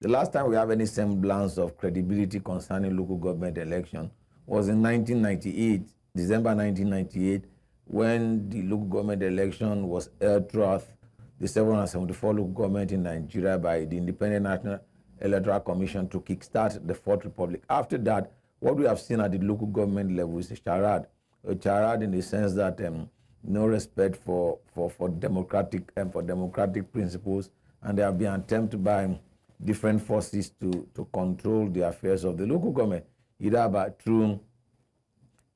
The last time we have any semblance of credibility concerning local government election was in 1998, December 1998, when the local government election was held throughout the 774 local government in Nigeria by the Independent National Electoral Commission to kickstart the Fourth Republic. After that, what we have seen at the local government level is a charade in the sense that no respect for democratic principles, and there have been attempts by different forces to control the affairs of the local government, either through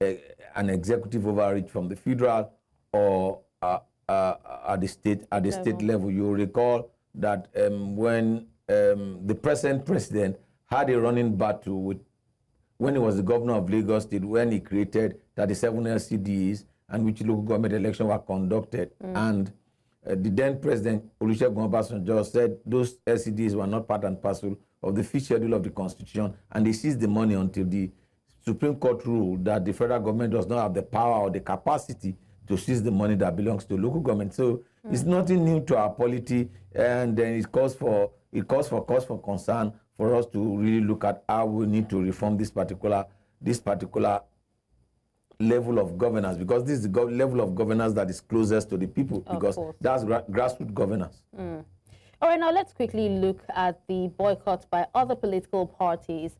an executive overreach from the federal or at the state level. You recall that when the present president had a running battle with, when he was the governor of Lagos State, when he created 37 LCDs and which local government elections were conducted, and the then president Olusegun Obasanjo said those LCDs were not part and parcel of the fifth schedule of the Constitution, and they seized the money until the Supreme Court ruled that the federal government does not have the power or the capacity to seize the money that belongs to local government. So it's nothing new to our polity, and then it calls for concern for us to really look at how we need to reform this particular level of governance, because this is the level of governance that is closest to the people, because that's grassroots governance. All right, now let's quickly look at the boycott by other political parties.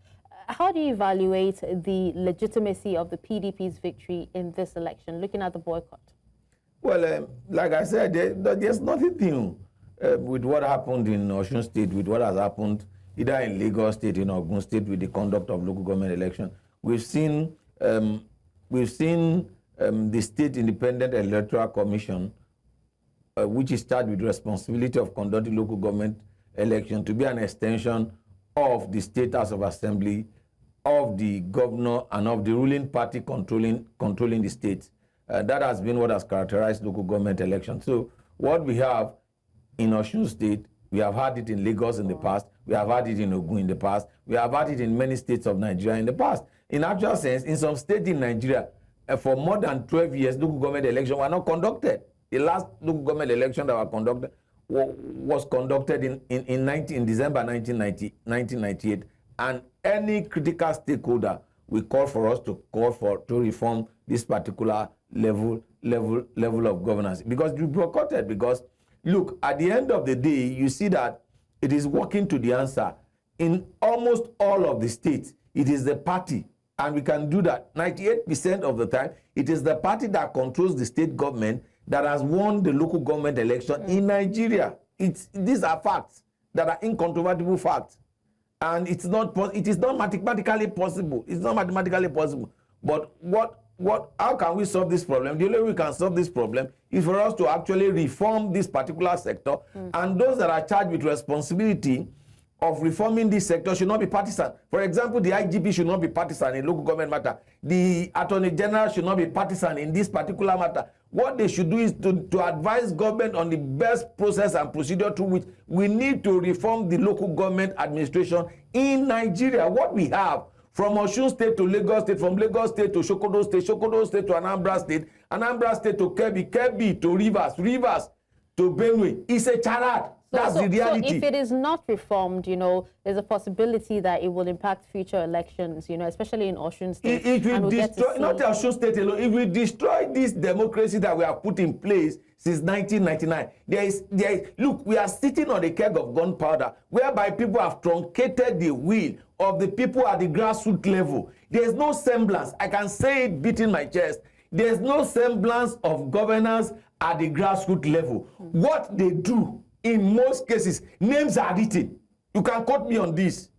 How do you evaluate the legitimacy of the PDP's victory in this election, looking at the boycott? Well, like I said, there's nothing new with what happened in Osun State, with what has happened either in Lagos State, in Osun State, with the conduct of local government election. We've seen the State Independent Electoral Commission, which is charged with the responsibility of conducting local government election, to be an extension of the State House of Assembly, of the governor, and of the ruling party controlling the state. That has been what has characterized local government elections. So what we have in Osun State, we have had it in Lagos in the past, we have had it in Ogun in the past, we have had it in many states of Nigeria in the past. In actual sense, in some states in Nigeria, for more than 12 years, local government elections were not conducted. The last local government election that were conducted was conducted in December 1998, and any critical stakeholder will call for us to reform this particular level of governance, because we boycotted. Because look, at the end of the day, you see that it is working to the answer. In almost all of the states, it is the party, and we can do that 98% of the time. It is the party that controls the state government that has won the local government election in Nigeria. These are facts that are incontrovertible facts, and it is not mathematically possible. It's not mathematically possible. But how can we solve this problem? The only way we can solve this problem is for us to actually reform this particular sector, and those that are charged with responsibility of reforming this sector should not be partisan. For example, the IGP should not be partisan in local government matter. The Attorney General should not be partisan in this particular matter. What they should do is to advise government on the best process and procedure through which we need to reform the local government administration in Nigeria. What we have from Osun State to Lagos State, from Lagos State to Sokoto State, Sokoto State to Anambra State, Anambra State to Kebbi, Kebbi to Rivers, Rivers to Benue, is a charade. That's the reality. So if it is not reformed, there's a possibility that it will impact future elections, especially in Osun State. It will destroy, not Osun State alone, it will destroy this democracy that we have put in place since 1999. Look, we are sitting on a keg of gunpowder, whereby people have truncated the will of the people at the grassroots level. There's no semblance, I can say it beating my chest, there's no semblance of governance at the grassroots level. What they do, in most cases, names are written. You can quote me on this.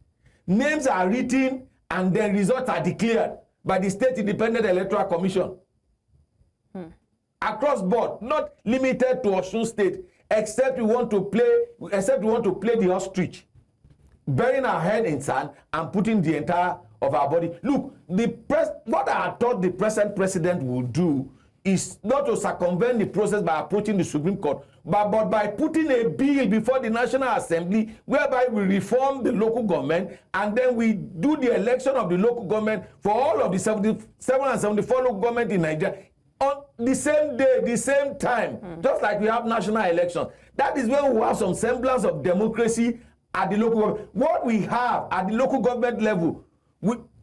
Names are written and then results are declared by the State Independent Electoral Commission. Across board, not limited to Osun State, except we want to play the ostrich, burying our head in sand and putting the entire of our body. Look, what I thought the present president would do is not to circumvent the process by approaching the Supreme Court, but by putting a bill before the National Assembly whereby we reform the local government, and then we do the election of the local government for all of the 77 and 74 local government in Nigeria on the same day, the same time, just like we have national elections. That is when we have some semblance of democracy at the local government. What we have at the local government level,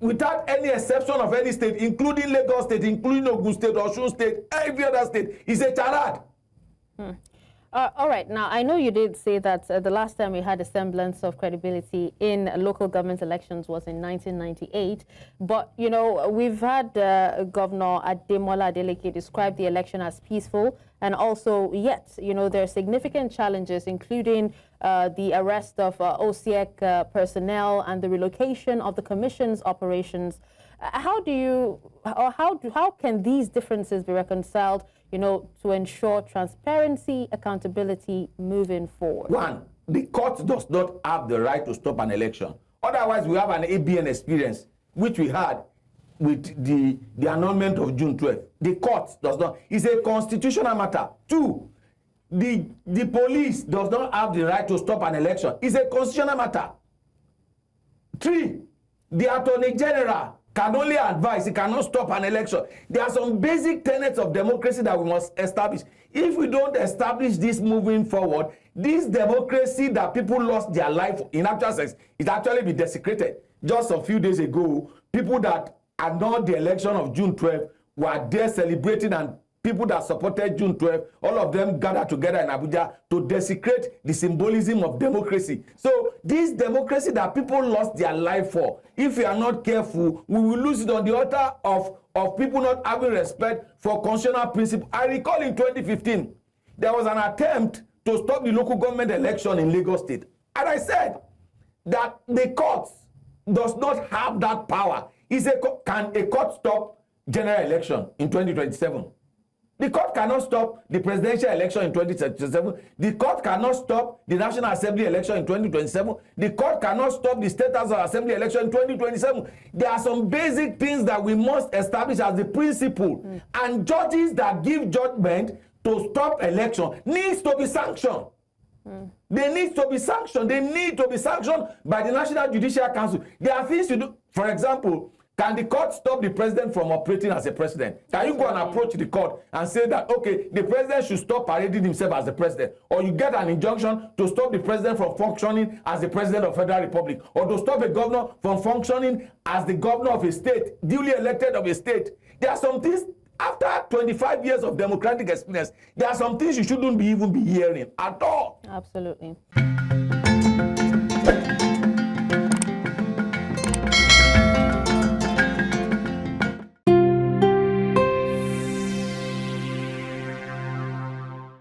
without any exception of any state, including Lagos State, including Osun State, Osun State, every other state, is a charade. All right. Now, I know you did say that the last time we had a semblance of credibility in local government elections was in 1998. But, you know, we've had Governor Ademola Adeleke describe the election as peaceful. And also, yet, you know, there are significant challenges, including the arrest of OSSIEC personnel and the relocation of the commission's operations. How can these differences be reconciled, you know, to ensure transparency, accountability moving forward? One, the court does not have the right to stop an election. Otherwise, we have an ABN experience, which we had with the annulment of June 12th. The court does not. It's a constitutional matter. Two, the police does not have the right to stop an election. It's a constitutional matter. Three, the Attorney General can only advise, he cannot stop an election. There are some basic tenets of democracy that we must establish. If we don't establish this moving forward, this democracy that people lost their life in actual sense, it actually be desecrated. Just a few days ago, people that annulled the election of June 12th were there celebrating, and people that supported June 12th, all of them gathered together in Abuja to desecrate the symbolism of democracy. So this democracy that people lost their life for, if we are not careful, we will lose it on the altar of people not having respect for constitutional principle. I recall in 2015, there was an attempt to stop the local government election in Lagos State. And I said that the courts does not have that power. Can a court stop general election in 2027? The court cannot stop the presidential election in 2027. The court cannot stop the National Assembly election in 2027. The court cannot stop the State House of Assembly election in 2027. There are some basic things that we must establish as the principle. And judges that give judgment to stop election needs to be sanctioned. They need to be sanctioned. They need to be sanctioned by the National Judicial Council. There are things to do. For example, can the court stop the president from operating as a president? Can you go and approach the court and say that, okay, the president should stop parading himself as the president? Or you get an injunction to stop the president from functioning as the president of Federal Republic? Or to stop a governor from functioning as the governor of a state, duly elected of a state? There are some things, after 25 years of democratic experience, there are some things you shouldn't even be hearing at all. Absolutely.